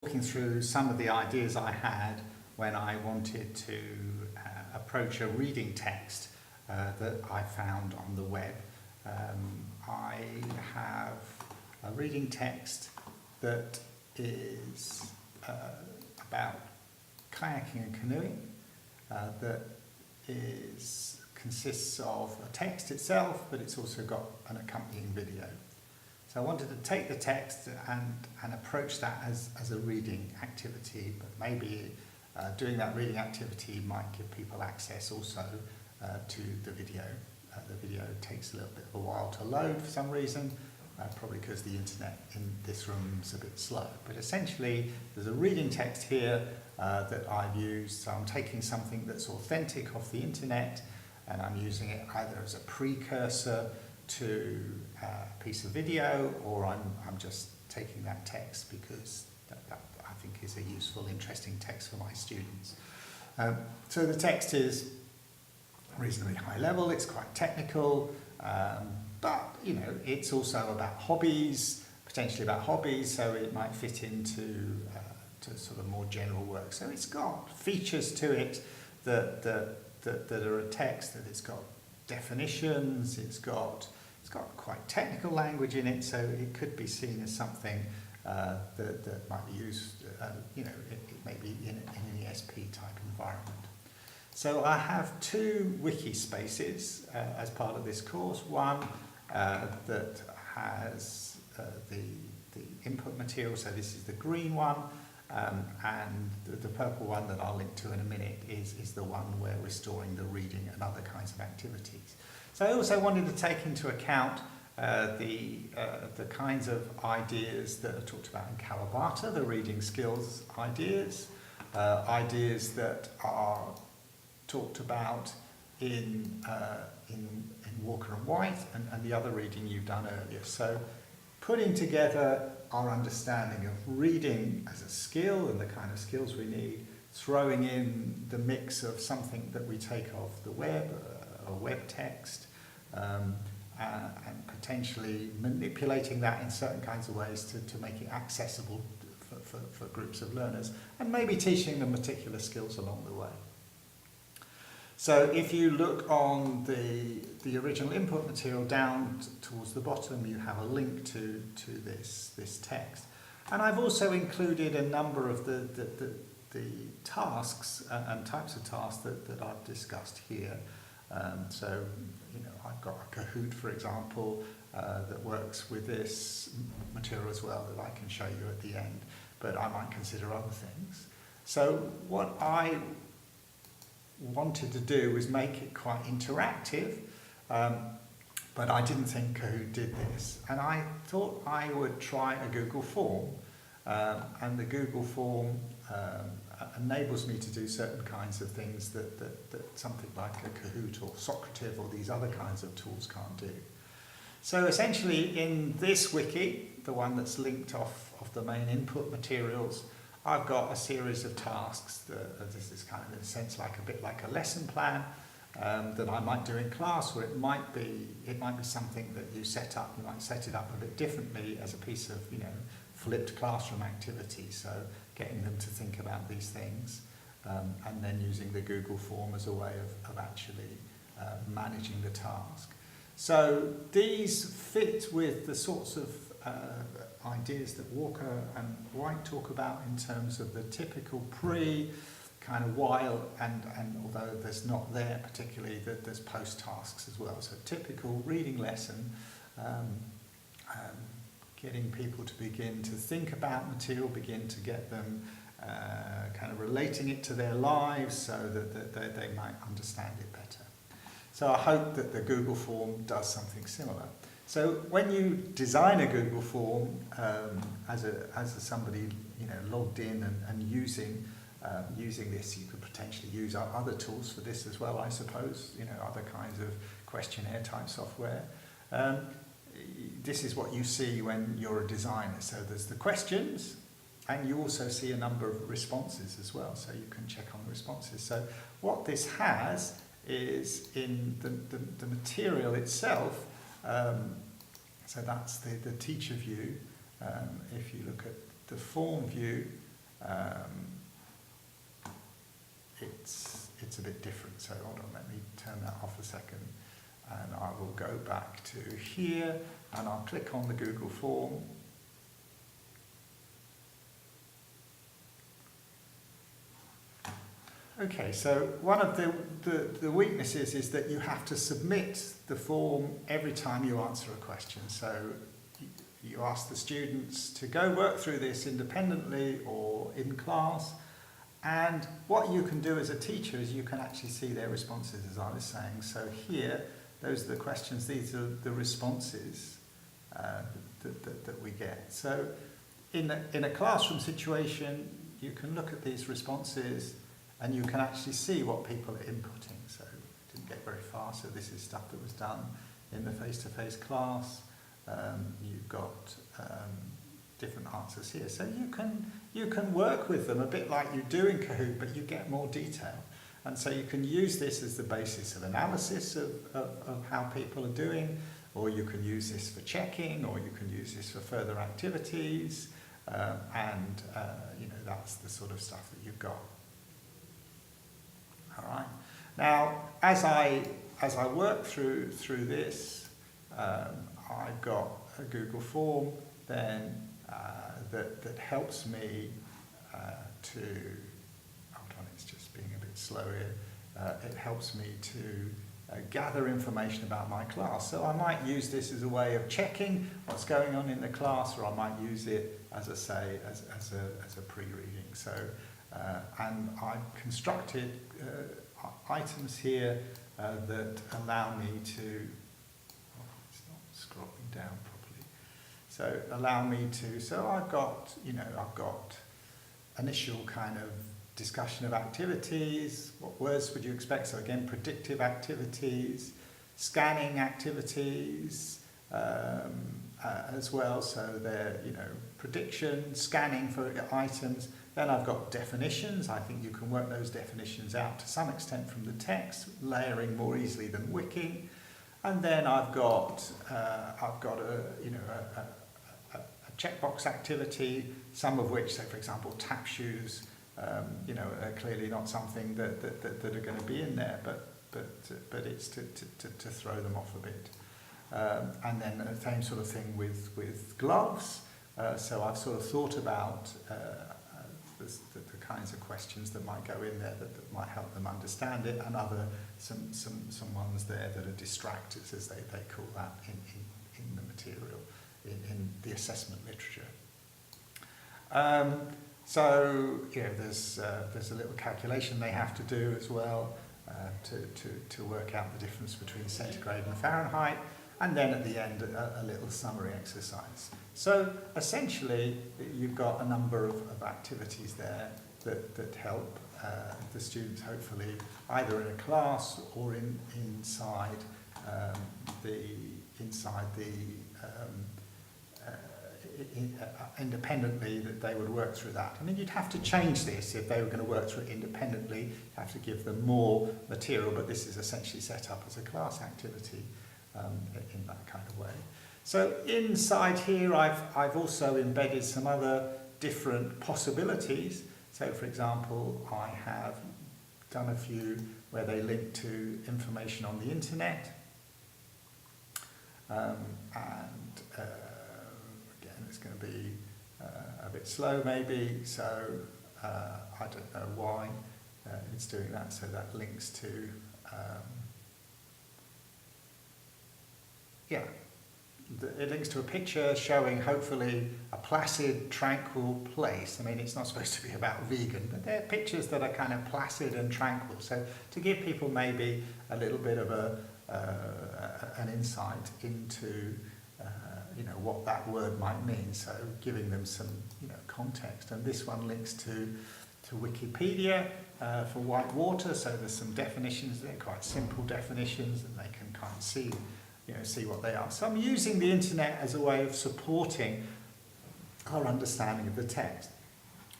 Walking through some of the ideas I had when I wanted to approach a reading text that I found on the web. I have a reading text that is about kayaking and canoeing that consists of a text itself, but it's also got an accompanying video. So I wanted to take the text and approach that as a reading activity, but maybe doing that reading activity might give people access also to the video. The video takes a little bit of a while to load for some reason, probably because the internet in this room is a bit slow. But essentially, there's a reading text here that I've used. So I'm taking something that's authentic off the internet, and I'm using it either as a precursor to a piece of video, or I'm just taking that text because that I think is a useful, interesting text for my students. So the text is reasonably high level, it's quite technical, but you know, it's also about hobbies, potentially about hobbies, so it might fit into to sort of more general work. So it's got features to it that are a text, that it's got definitions, it's got quite technical language in it, so it could be seen as something that might be used, you know, it may be in an ESP type environment. So I have two wiki spaces as part of this course. One that has the input material, so this is the green one, and the purple one that I'll link to in a minute is the one where we're storing the reading and other kinds of activities. So I also wanted to take into account the kinds of ideas that are talked about in Kawabata, the reading skills ideas, ideas that are talked about in Walker and White and the other reading you've done earlier. So putting together our understanding of reading as a skill and the kind of skills we need, throwing in the mix of something that we take off the web, a web text, and potentially manipulating that in certain kinds of ways to make it accessible for groups of learners, and maybe teaching them particular skills along the way. So if you look on the original input material down towards the bottom, you have a link to this text. And I've also included a number of the tasks and types of tasks that I've discussed here. So, you know, I've got a Kahoot, for example, that works with this material as well, that I can show you at the end, but I might consider other things. So what I wanted to do was make it quite interactive, but I didn't think Kahoot did this. And I thought I would try a Google form, and the Google form enables me to do certain kinds of things that something like a Kahoot or Socrative or these other kinds of tools can't do. So essentially in this wiki, the one that's linked off the main input materials, I've got a series of tasks this is kind of in a sense like a bit like a lesson plan that I might do in class, or it might be something that you set up. You might set it up a bit differently as a piece of, you know, flipped classroom activity. So getting them to think about these things, and then using the Google form as a way of actually managing the task. So these fit with the sorts of ideas that Walker and White talk about in terms of the typical kind of while, and although there's not there particularly, that there's post tasks as well. So typical reading lesson, getting people to begin to think about material, begin to get them kind of relating it to their lives so that they might understand it better. So I hope that the Google form does something similar. So when you design a Google form as somebody, you know, logged in and using this, you could potentially use other tools for this as well, I suppose, you know, other kinds of questionnaire type software. This is what you see when you're a designer. So there's the questions, and you also see a number of responses as well, so you can check on the responses. So what this has is in the material itself, so that's the teacher view. If you look at the form view, it's a bit different. So hold on, let me turn that off a second, and I will go back to here, and I'll click on the Google form. Okay, so one of the weaknesses is that you have to submit the form every time you answer a question. So you ask the students to go work through this independently or in class, and what you can do as a teacher is you can actually see their responses, as I was saying. So here, those are the questions, these are the responses that we get. So in a classroom situation, you can look at these responses and you can actually see what people are inputting. So it didn't get very far, so this is stuff that was done in the face-to-face class. You've got different answers here. So you can work with them a bit like you do in Kahoot, but you get more detail. And so you can use this as the basis of analysis of how people are doing, or you can use this for checking, or you can use this for further activities, and you know, that's the sort of stuff that you've got. All right. Now, as I work through this, I've got a Google form then that helps me to. Hold on, it's just being a bit slow here. It helps me to gather information about my class. So I might use this as a way of checking what's going on in the class, or I might use it as a pre-reading. So. And I've constructed items here that allow me to, it's not scrolling down properly, so allow me to, so I've got initial kind of discussion of activities, what words would you expect, so again predictive activities, scanning activities, as well, so they're, prediction, scanning for items. Then I've got definitions. I think you can work those definitions out to some extent from the text, layering more easily than wicking. And then I've got a checkbox activity, some of which, say for example, tap shoes, are clearly not something that are going to be in there, but it's to throw them off a bit. And then the same sort of thing with gloves. So I've sort of thought about the kinds of questions that might go in there that might help them understand it, and some ones there that are distractors, as they call that in the material, in the assessment literature. So there's a little calculation they have to do as well to work out the difference between centigrade and Fahrenheit. And then at the end, a little summary exercise. So essentially, you've got a number of activities there that help the students, hopefully, either in a class or inside independently, that they would work through that. I mean, you'd have to change this if they were going to work through it independently. You'd have to give them more material, but this is essentially set up as a class activity. In that kind of way. So inside here I've also embedded some other different possibilities. So for example, I have done a few where they link to information on the internet. Again, it's going to be a bit slow maybe, so I don't know why it's doing that. So that links to it links to a picture showing hopefully a placid, tranquil place. I mean, it's not supposed to be about vegan, but they're pictures that are kind of placid and tranquil. So to give people maybe a little bit of an insight into what that word might mean. So giving them some context. And this one links to Wikipedia for white water. So there's some definitions there, quite simple definitions, and they can kind of see what they are. So I'm using the internet as a way of supporting our understanding of the text.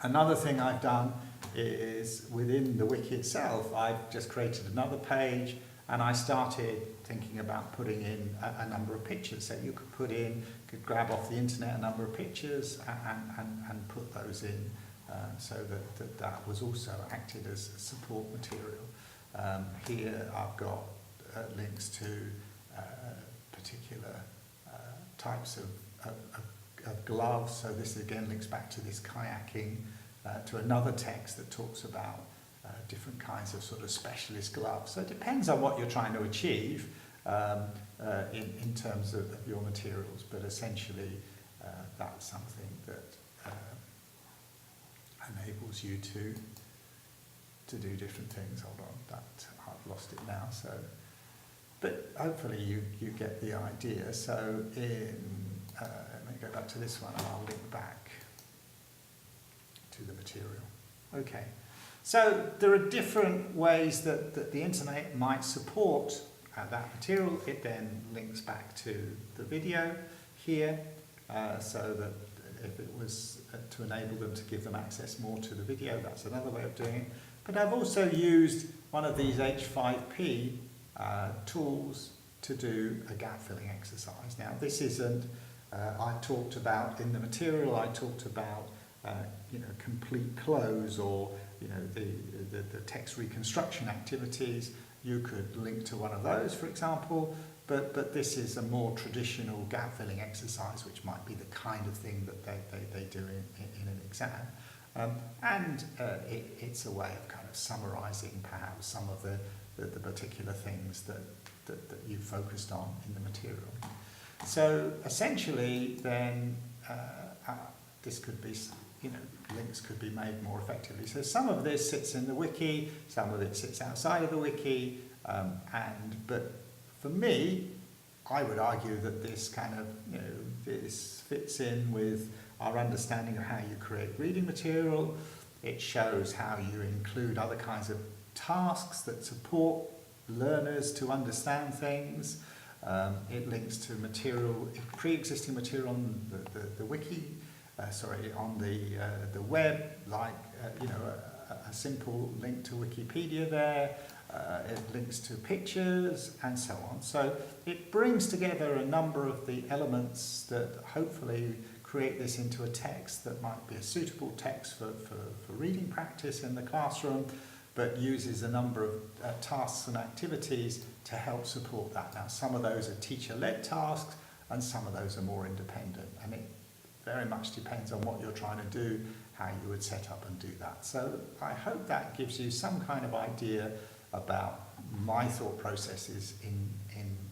Another thing I've done is within the wiki itself, I've just created another page, and I started thinking about putting in a number of pictures. So you could grab off the internet a number of pictures and put those in so that was also acted as support material. Here I've got links to particular types of gloves, so this again links back to this kayaking, to another text that talks about different kinds of sort of specialist gloves. So it depends on what you're trying to achieve in terms of your materials, but essentially that's something that enables you to do different things. Hold on, that I've lost it now. So, but hopefully you get the idea. So let me go back to this one and I'll link back to the material. Okay, so there are different ways that the internet might support that material. It then links back to the video here, so that if it was to enable them to give them access more to the video, that's another way of doing it. But I've also used one of these H5P tools to do a gap filling exercise. Now this isn't, I talked about in the material, I talked about complete close, or the text reconstruction activities. You could link to one of those, for example, but this is a more traditional gap filling exercise, which might be the kind of thing that they do in an exam. It's a way of kind of summarising perhaps some of the particular things that you focused on in the material. So essentially then this could be, links could be made more effectively. So some of this sits in the wiki, some of it sits outside of the wiki, but for me, I would argue that this kind of, this fits in with our understanding of how you create reading material. It shows how you include other kinds of tasks that support learners to understand things. It links to material, pre-existing material on the wiki, on the web, like a simple link to Wikipedia there. It links to pictures and so on. So it brings together a number of the elements that hopefully create this into a text that might be a suitable text for reading practice in the classroom, but uses a number of tasks and activities to help support that. Now, some of those are teacher-led tasks and some of those are more independent, and it very much depends on what you're trying to do, how you would set up and do that. So I hope that gives you some kind of idea about my thought processes in